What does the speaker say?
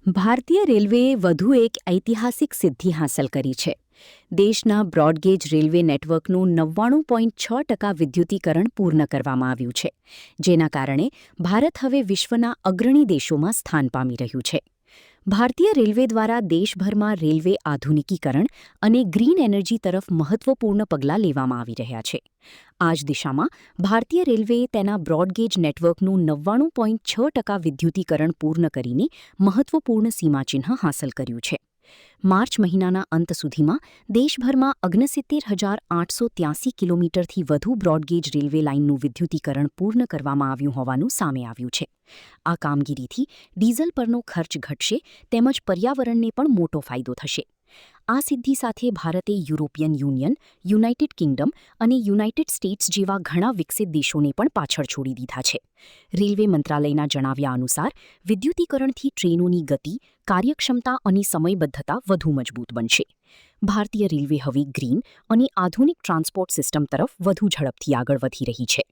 ભારતીય રેલવેએ વધુ એક ઐતિહાસિક સિદ્ધિ હાંસલ કરી છે. દેશના બ્રોડગેજ રેલવે નેટવર્કનું 99.6% વિદ્યુતીકરણ પૂર્ણ કરવામાં આવ્યું છે, જેના કારણે ભારત હવે વિશ્વના અગ્રણી દેશોમાં સ્થાન પામી રહ્યું છે. ભારતીય રેલવે દ્વારા દેશભરમાં રેલવે આધુનિકીકરણ અને ગ્રીન એનર્જી તરફ મહત્વપૂર્ણ પગલાં લેવામાં આવી રહ્યા છે. આ જ દિશામાં ભારતીય રેલવેએ તેના બ્રોડગેજ નેટવર્કનું 99.6% વિદ્યુતીકરણ પૂર્ણ કરીને મહત્વપૂર્ણ સીમાચિહ્ન હાંસલ કર્યું છે. માર્ચ મહિનાના અંત સુધીમાં દેશભરમાં 69,883 કિલોમીટરથી વધુ બ્રોડગેજ રેલવે લાઇનનું વિદ્યુતીકરણ પૂર્ણ કરવામાં આવ્યું હોવાનું સામે આવ્યું છે. આ કામગીરીથી ડીઝલ પરનો ખર્ચ ઘટશે તેમજ પર્યાવરણને પણ મોટો ફાયદો થશે. આ સિદ્ધિ સાથે ભારતે યુરોપિયન યુનિયન, યુનાઇટેડ કિંગડમ અને યુનાઇટેડ સ્ટેટ્સ જેવા ઘણા વિકસિત દેશોને પણ પાછળ છોડી દીધા છે. રેલવે મંત્રાલયના જણાવ્યા અનુસાર વિદ્યુતીકરણથી ટ્રેનોની ગતિ, કાર્યક્ષમતા અને સમયબદ્ધતા વધુ મજબૂત બનશે. ભારતીય રેલવે હવે ગ્રીન અને આધુનિક ટ્રાન્સપોર્ટ સિસ્ટમ તરફ વધુ ઝડપથી આગળ વધી રહી છે.